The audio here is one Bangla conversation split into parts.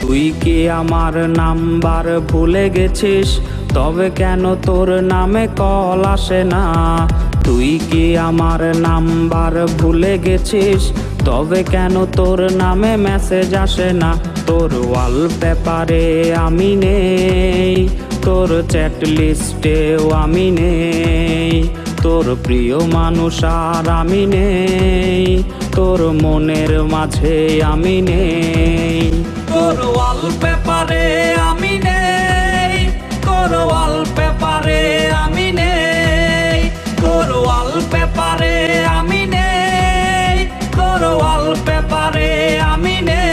তুই কি আমার নাম্বার ভুলে গেছিস? তবে কেন তোর নামে কল আসে না? তুই কি আমার নাম্বার ভুলে গেছিস? তবে কেন তোর নামে মেসেজ আসে না? তোর ওয়ালপেপারে আমি নেই, তোর চ্যাট লিস্টেও আমি নেই, তোর প্রিয় মানুষ আর আমি নেই, তোর মনের মাঝে আমি নেই। তোর ওয়ালপেপারে আমি নেই, তোর ওয়ালপেপারে আমি নেই, তোর ওয়ালপেপারে আমি নেই, তোর ওয়ালপেপারে আমি নেই।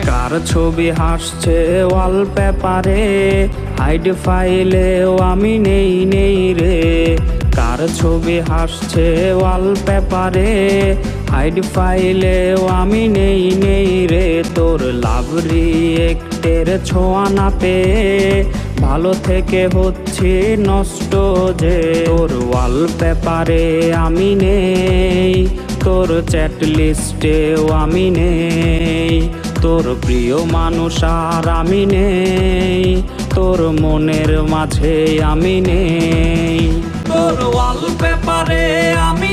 কার ছবি হাসছে ওয়ালপেপারে, হাইড ফাইলেও আমি নেই নেই রে। কার ছবি হাসছে ওয়ালপেপারে, হাইড ফাইলেও আমি নেই নেই রে। তোর লাভ রিয়েক্টের ছোঁয়া না পেয়ে ভালো থেকে হচ্ছে নষ্ট যে। তোর ওয়ালপেপারে আমি নেই, তোর চ্যাট লিস্টেও আমি নেই, তোর প্রিয় মানুষ আর আমি নেই, তোর মনের মাঝে আমি নেই। তোর ওয়ালপেপারে আমি